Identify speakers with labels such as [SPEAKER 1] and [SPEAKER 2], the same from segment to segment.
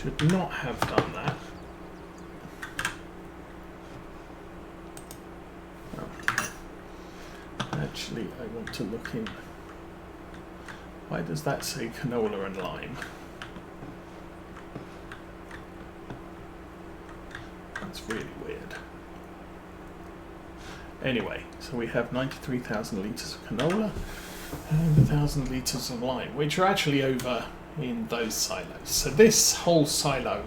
[SPEAKER 1] Should not have done that. Oh. Actually, I want to look in. Why does that say canola and lime? That's really weird. Anyway, so we have 93,000 litres of canola and 1,000 litres of lime, which are actually over in those silos. So this whole silo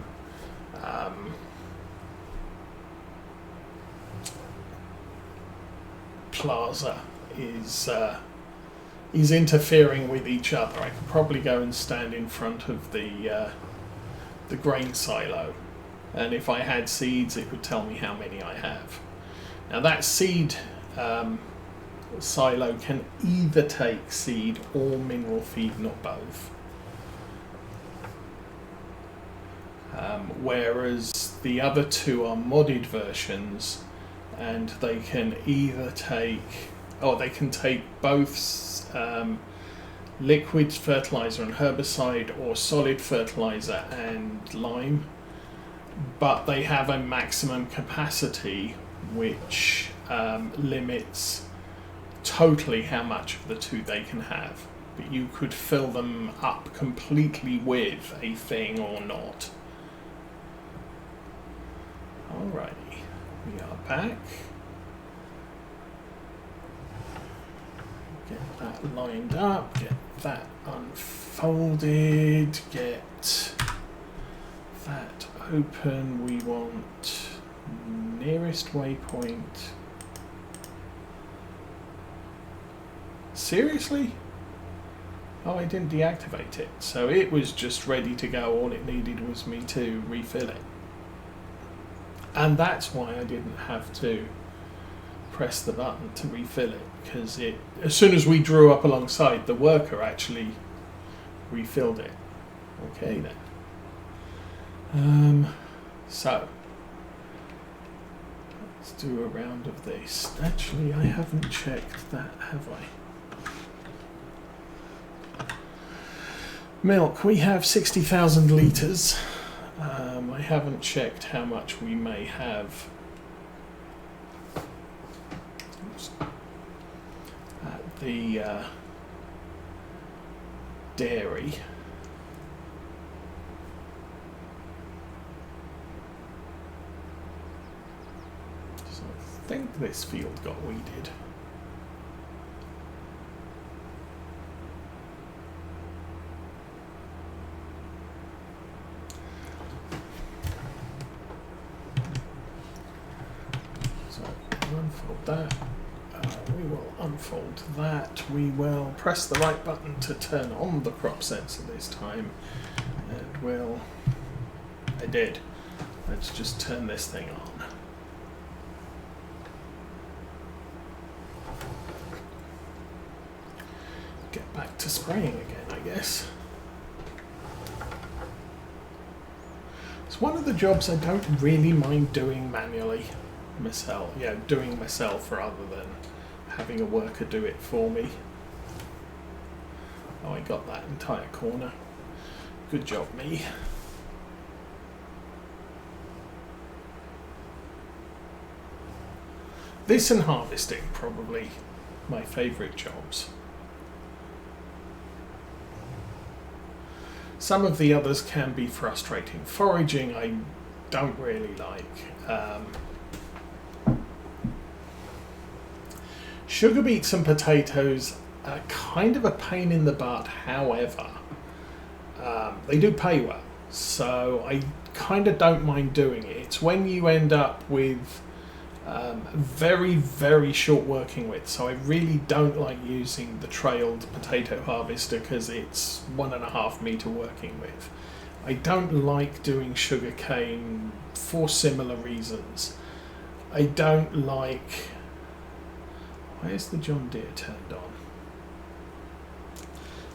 [SPEAKER 1] plaza is interfering with each other. I could probably go and stand in front of the grain silo, and if I had seeds, it would tell me how many I have. Now that seed silo can either take seed or mineral feed, not both. Whereas the other two are modded versions, and they can either take, or they can take both liquid fertilizer and herbicide, or solid fertilizer and lime, but they have a maximum capacity which limits totally how much of the two they can have. But you could fill them up completely with a thing or not. Alrighty, we are back. Get that lined up, get that unfolded, get that open. We want nearest waypoint. Seriously? Oh, I didn't deactivate it, so it was just ready to go. All it needed was me to refill it. And that's why I didn't have to press the button to refill it, because it, as soon as we drew up alongside, the worker actually refilled it. Okay then. So let's do a round of this. Actually, I haven't checked that, have I? Milk, we have 60,000 litres. I haven't checked how much we may have at the dairy. So I think this field got weeded. Unfold that. We will unfold that. We will press the right button to turn on the crop sensor this time, and we'll. I did. Let's just turn this thing on. Get back to spraying again, I guess. It's one of the jobs I don't really mind doing manually. Myself, yeah, doing myself rather than having a worker do it for me. Oh, I got that entire corner. Good job, me. This and harvesting, probably my favourite jobs. Some of the others can be frustrating. Foraging I don't really like. Sugar beets and potatoes are kind of a pain in the butt, however, they do pay well, so I kind of don't mind doing it. It's when you end up with very, very short working width, so I really don't like using the trailed potato harvester because it's 1.5 metre working width. I don't like doing sugar cane for similar reasons. I don't like... Where's the John Deere turned on?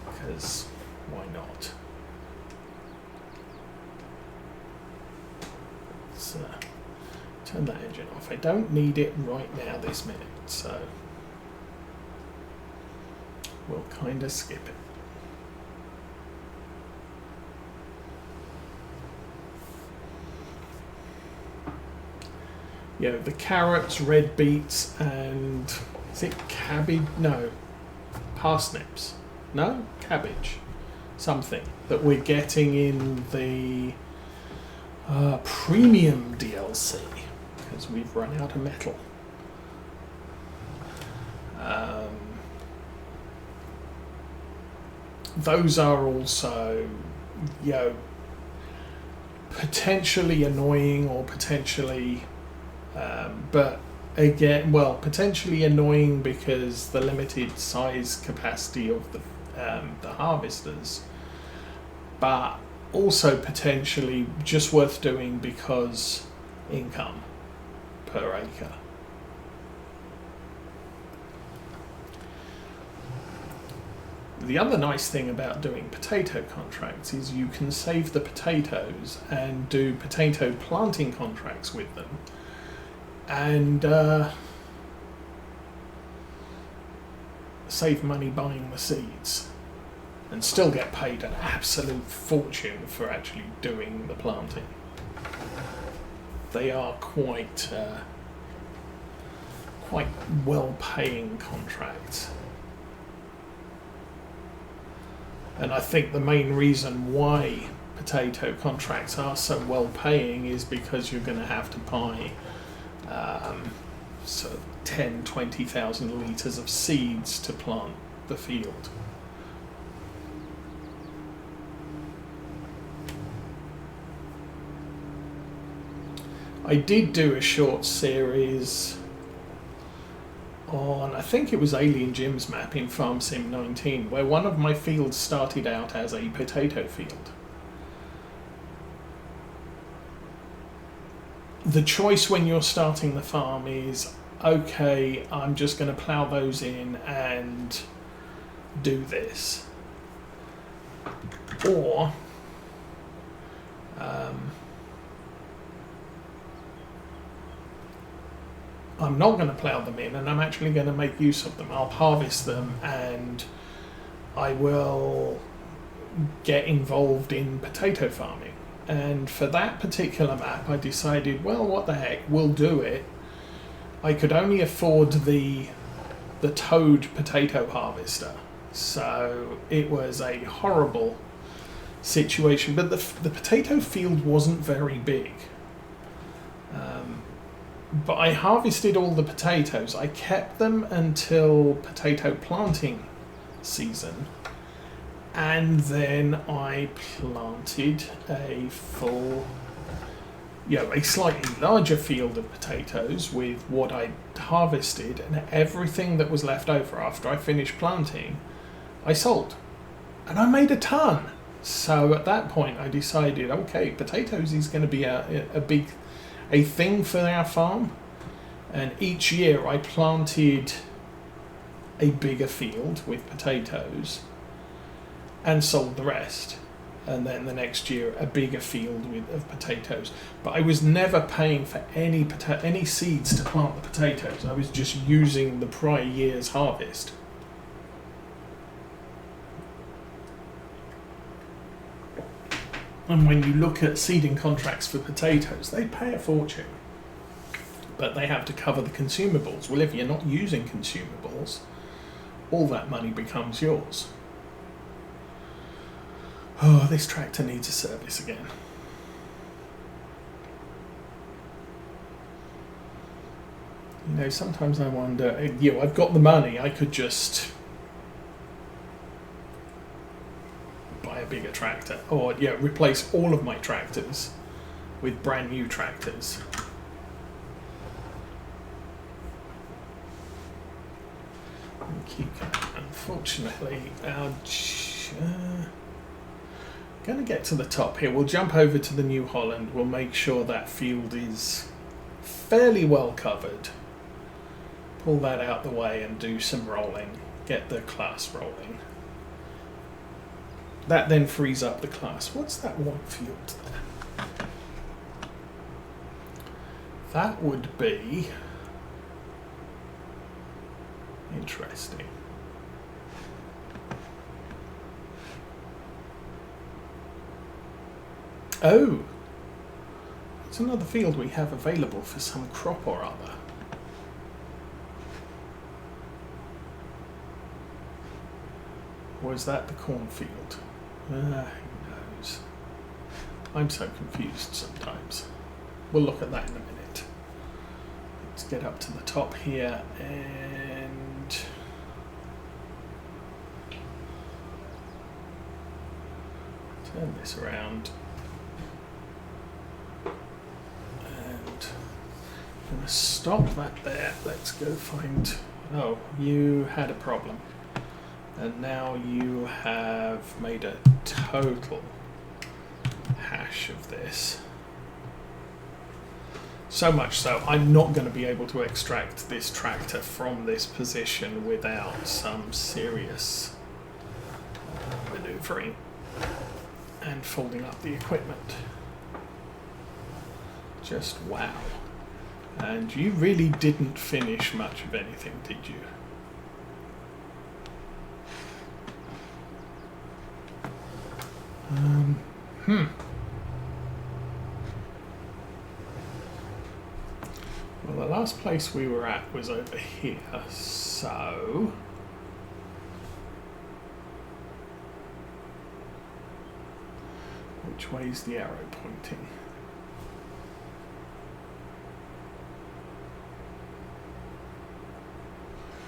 [SPEAKER 1] Because why not? Let's turn that engine off. I don't need it right now this minute, so we'll kind of skip it. you know, the carrots, red beets, and is it cabbage? No, parsnips. No, cabbage. Something that we're getting in the premium DLC because we've run out of metal. Those are also, you know, potentially annoying or potentially, but again, well, potentially annoying because the limited size capacity of the harvesters, but also potentially just worth doing because income per acre. The other nice thing about doing potato contracts is you can save the potatoes and do potato planting contracts with them, and save money buying the seeds and still get paid an absolute fortune for actually doing the planting. They are quite well-paying contracts. And I think the main reason why potato contracts are so well paying is because you're going to have to buy sort of 10, 20,000 litres of seeds to plant the field. I did do a short series on, I think it was Alien Jim's map in Farm Sim 19, where one of my fields started out as a potato field. The choice when you're starting the farm is, okay, I'm just going to plough those in and do this. Or I'm not going to plough them in and I'm actually going to make use of them. I'll harvest them and I will get involved in potato farming. And for that particular map I decided, well, what the heck, we'll do it. I could only afford the towed potato harvester, so it was a horrible situation, but the potato field wasn't very big. But I harvested all the potatoes. I kept them until potato planting season, and then I planted a full, a slightly larger field of potatoes with what I harvested, and everything that was left over after I finished planting, I sold. And I made a ton. So at that point I decided, okay, potatoes is going to be a thing for our farm, and each year I planted a bigger field with potatoes and sold the rest, and then the next year a bigger field of potatoes. But I was never paying for any seeds to plant the potatoes. I was just using the prior year's harvest. And when you look at seeding contracts for potatoes, they pay a fortune, but they have to cover the consumables. Well, if you're not using consumables, all that money becomes yours. Oh, this tractor needs a service again. Sometimes I wonder, I've got the money, I could just buy a bigger tractor, or replace all of my tractors with brand new tractors. And keep going. Unfortunately, going to get to the top here. We'll jump over to the New Holland. We'll make sure that field is fairly well covered. Pull that out the way and do some rolling. Get the class rolling. That then frees up the class. What's that white field there? That would be interesting. Oh, It's another field we have available for some crop or other. Or is that the cornfield? Who knows? I'm so confused sometimes. We'll look at that in a minute. Let's get up to the top here and turn this around. And I'm going to stop that there. Let's go find... Oh, you had a problem. And now you have made a total hash of this. So much so, I'm not going to be able to extract this tractor from this position without some serious maneuvering and folding up the equipment. Just wow. And you really didn't finish much of anything, did you? Well, the last place we were at was over here, so... Which way's the arrow pointing?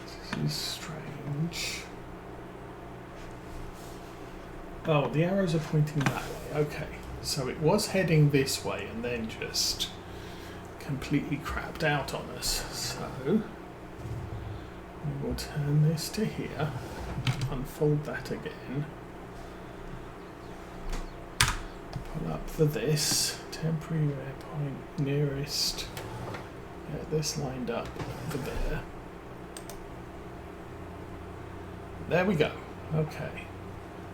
[SPEAKER 1] This is strange. Oh, the arrows are pointing that way. Okay, so it was heading this way and then just completely crapped out on us. So we will turn this to here, unfold that again, pull up for this, temporary waypoint nearest, get this lined up over there. There we go. Okay.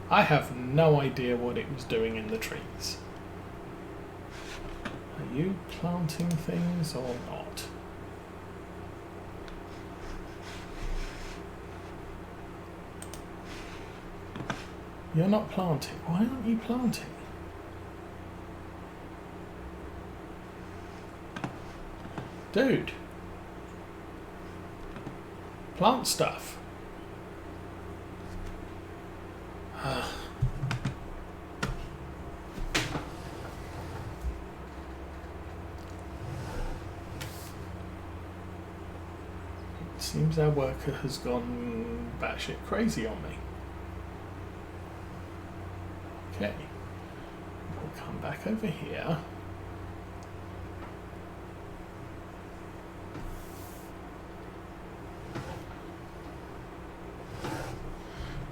[SPEAKER 1] I have no idea what it was doing in the trees. Are you planting things or not? You're not planting. Why aren't you planting? Dude. Plant stuff. It seems our worker has gone batshit crazy on me. Okay, we'll come back over here.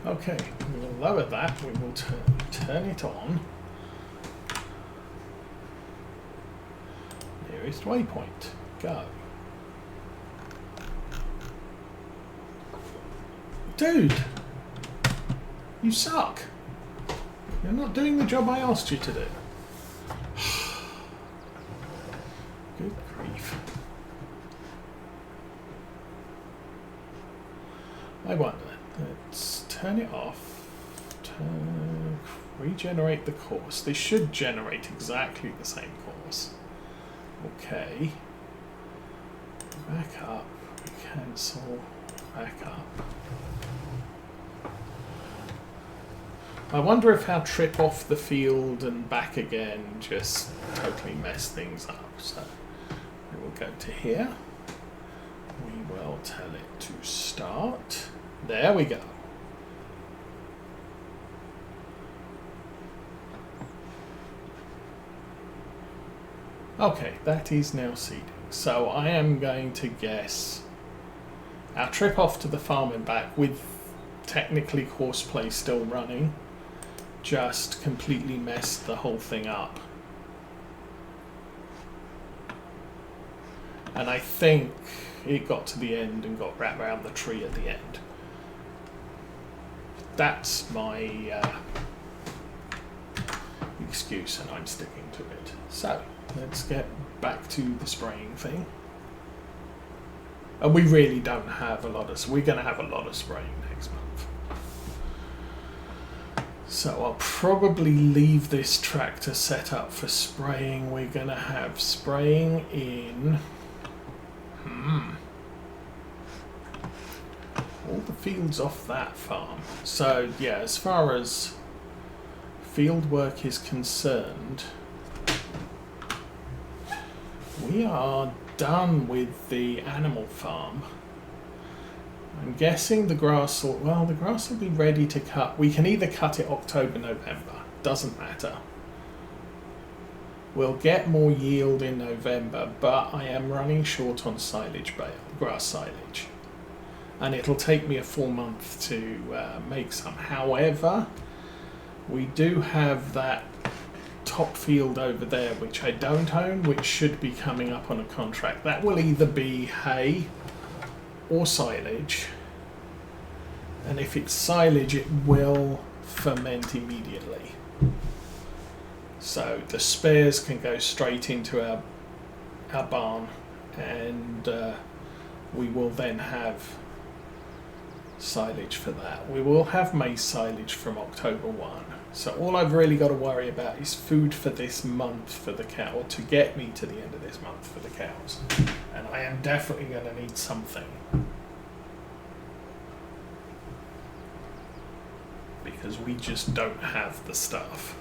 [SPEAKER 1] Okay, we will lower that, we will turn it on. Nearest waypoint, go. Dude! You suck! You're not doing the job I asked you to do. Good grief. I wonder. Let's turn it off. Regenerate the course. This should generate exactly the same course. Okay. Back up. Cancel. Back up. I wonder if our trip off the field and back again just totally messed things up. So we will go to here. We will tell it to start. There we go. Okay, that is now seeding. So I am going to guess our trip off to the farm and back with technically CoursePlay still running just completely messed the whole thing up. And I think it got to the end and got wrapped around the tree at the end. That's my excuse, and I'm sticking to it. So let's get back to the spraying thing. And we really don't have a lot of, so we're going to have a lot of spraying next month. So I'll probably leave this tractor set up for spraying. We're going to have spraying in all the fields off that farm. So yeah, as far as field work is concerned, we are done with the animal farm. I'm guessing the grass will be ready to cut. We can either cut it October, November, doesn't matter. We'll get more yield in November, but I am running short on silage bale, grass silage. And it'll take me a full month to make some. However, we do have that top field over there, which I don't own, which should be coming up on a contract. That will either be hay or silage, and if it's silage it will ferment immediately, so the spares can go straight into our barn, and we will then have silage for that. We will have maize silage from October 1. So all I've really got to worry about is food for this month for the cow, or to get me to the end of this month for the cows. And I am definitely going to need something, because we just don't have the stuff.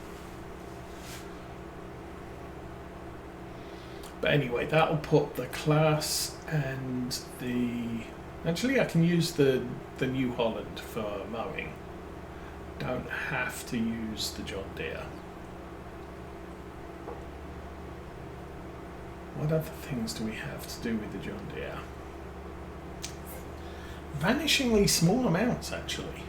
[SPEAKER 1] But anyway, that'll put the class and the... Actually, I can use the New Holland for mowing. Don't have to use the John Deere. What other things do we have to do with the John Deere? Vanishingly small amounts, actually.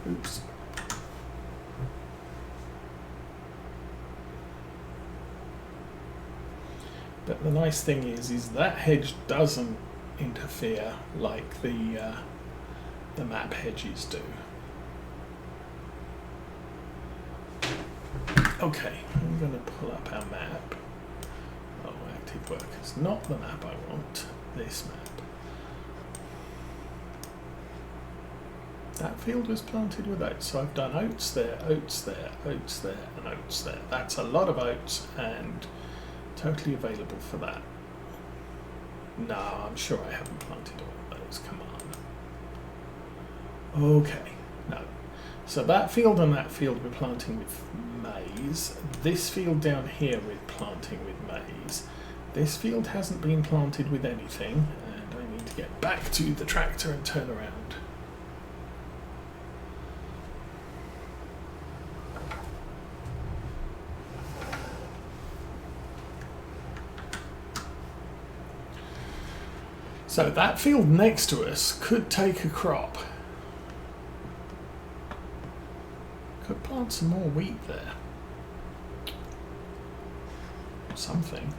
[SPEAKER 1] Oops. But the nice thing is that hedge doesn't interfere like the map hedges do. Okay, I'm going to pull up our map. Oh, active workers, not the map I want. This map. That field was planted with oats, so I've done oats there, oats there, oats there, and oats there. That's a lot of oats and totally available for that. No, I'm sure I haven't planted all of those, come on. Okay, no. So that field and that field we're planting with maize. This field down here we're planting with maize. This field hasn't been planted with anything, and I need to get back to the tractor and turn around. So that field next to us could take a crop. Could plant some more wheat there. Something.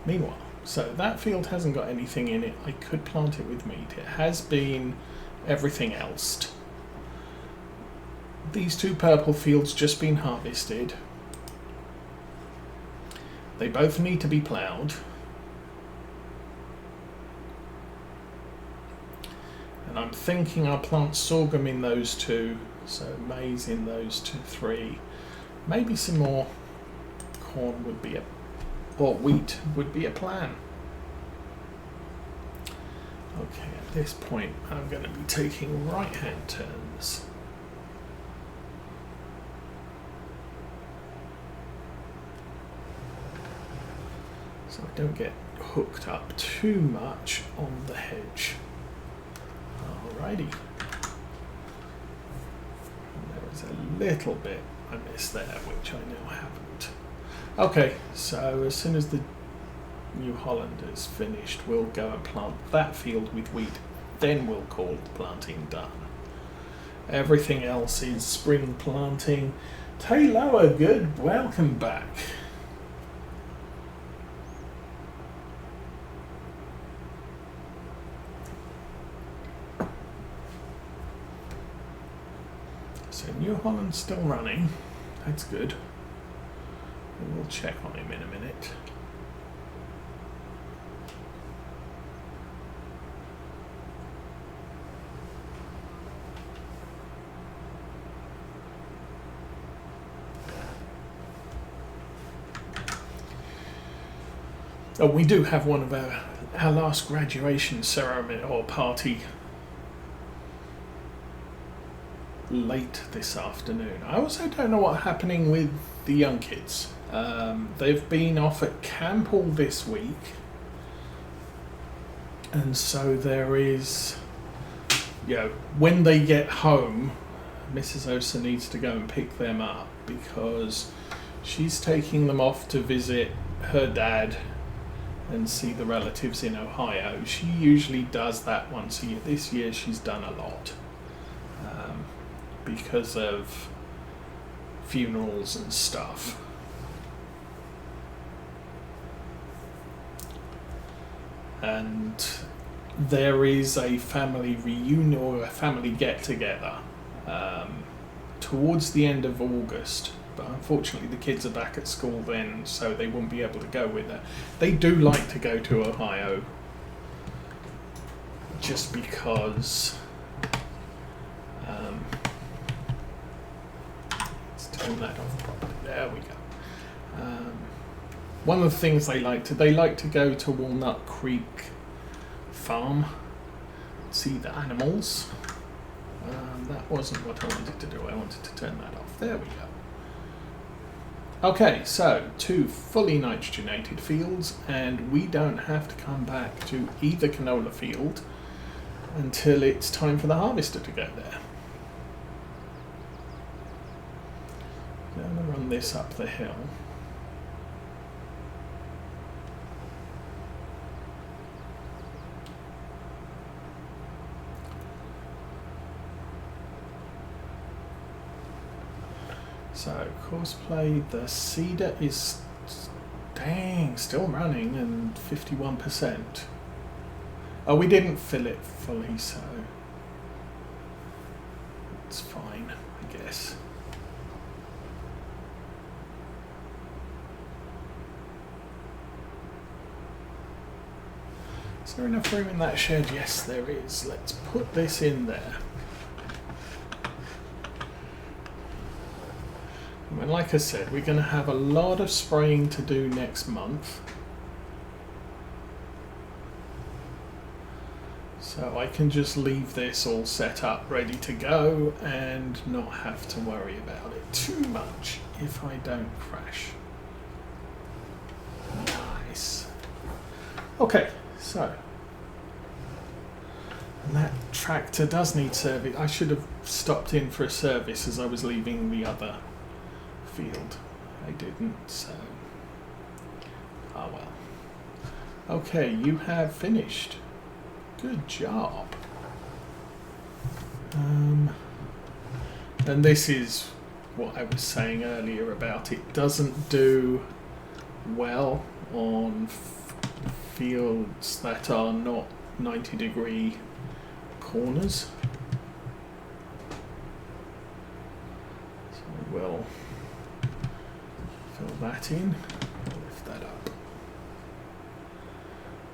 [SPEAKER 1] Meanwhile, so that field hasn't got anything in it. I could plant it with wheat. It has been everything else. These two purple fields just been harvested. They both need to be ploughed. And I'm thinking I'll plant sorghum in those two, so maize in those three. Maybe some more corn would be or wheat would be a plan. Okay, at this point I'm going to be taking right-hand turns. So I don't get hooked up too much on the hedge. Alrighty. There was a little bit I missed there, which I now haven't. Okay, so as soon as the New Holland is finished, we'll go and plant that field with wheat. Then we'll call the planting done. Everything else is spring planting. Taylor, good. Welcome back. New New Holland's still running. That's good. We'll check on him in a minute. Oh, we do have one of our last graduation ceremony or party late this afternoon. I also don't know what's happening with the young kids. They've been off at camp all this week, and so there is, you know, when they get home, Mrs. Osa needs to go and pick them up because she's taking them off to visit her dad and see the relatives in Ohio. She usually does that once a year. This year she's done a lot because of funerals and stuff. And there is a family reunion or a family get-together towards the end of August. But unfortunately the kids are back at school then, so they won't be able to go with her. They do like to go to Ohio just because let's turn that off properly. There we go. One of the things they like to go to Walnut Creek Farm, see the animals. That wasn't what I wanted to do. I wanted to turn that off. There we go. Okay, so 2 fully nitrogenated fields, and we don't have to come back to either canola field until it's time for the harvester to go there. I'm going to run this up the hill. So, CoursePlay, the seeder is, dang, still running and 51%. Oh, we didn't fill it fully, so it's fine, I guess. Is there enough room in that shed? Yes, there is. Let's put this in there. And like I said, we're going to have a lot of spraying to do next month. So I can just leave this all set up, ready to go, and not have to worry about it too much if I don't crash. Nice. Okay, so. And that tractor does need service. I should have stopped in for a service as I was leaving the other field. I didn't, so oh well. Okay, you have finished. Good job. And this is what I was saying earlier about it doesn't do well on fields that are not 90-degree corners. So we'll fill that in, lift that up.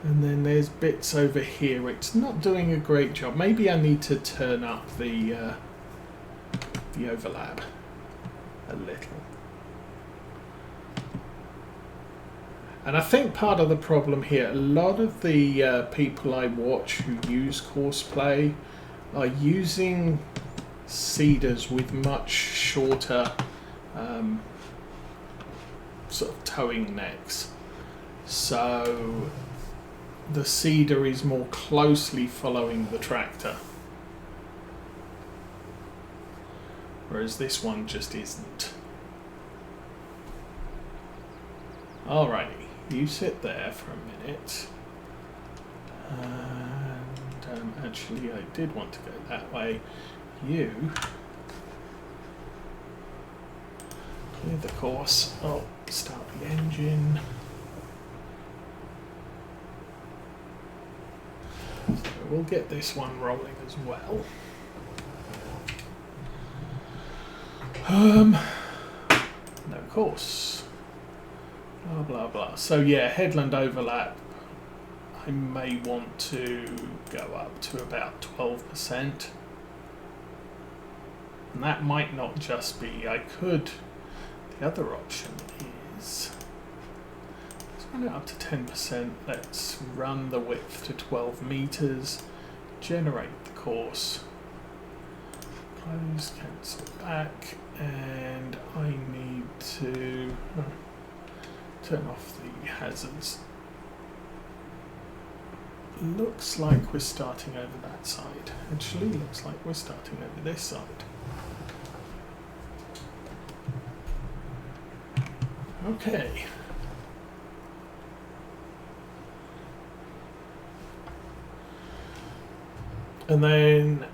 [SPEAKER 1] And then there's bits over here. It's not doing a great job. Maybe I need to turn up the overlap a little. And I think part of the problem here, a lot of the people I watch who use CoursePlay are using seeders with much shorter sort of towing necks. So the seeder is more closely following the tractor, whereas this one just isn't. Alrighty, you sit there for a minute. And actually I did want to go that way. You clear the course. Oh, start the engine. So we'll get this one rolling as well. No course. Blah blah blah. So yeah, headland overlap. I may want to go up to about 12%. And that might not just be, I could, the other option is, let's run it up to 10%, let's run the width to 12 meters, generate the course, close, cancel back, and I need to turn off the hazards. Looks like we're starting over that side. Actually, looks like we're starting over this side. Okay. And then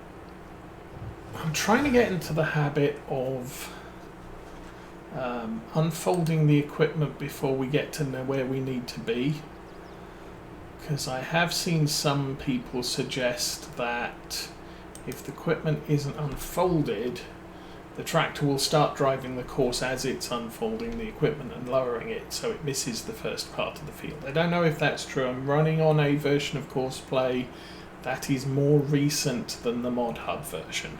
[SPEAKER 1] I'm trying to get into the habit of unfolding the equipment before we get to know where we need to be. Because I have seen some people suggest that if the equipment isn't unfolded, the tractor will start driving the course as it's unfolding the equipment and lowering it, so it misses the first part of the field. I don't know if that's true. I'm running on a version of CoursePlay that is more recent than the Mod Hub version.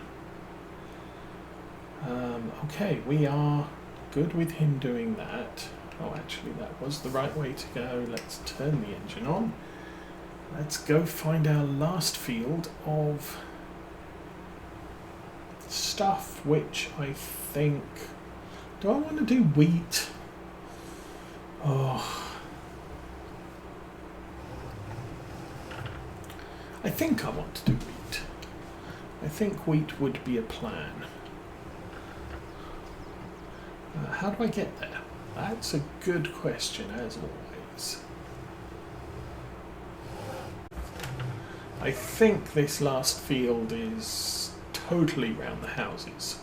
[SPEAKER 1] Okay, we are good with him doing that. Oh, actually, that was the right way to go. Let's turn the engine on. Let's go find our last field of stuff, which I think... Do I want to do wheat? Oh... I think I want to do wheat. I think wheat would be a plan. How do I get there? That's a good question, as always. I think this last field is totally round the houses.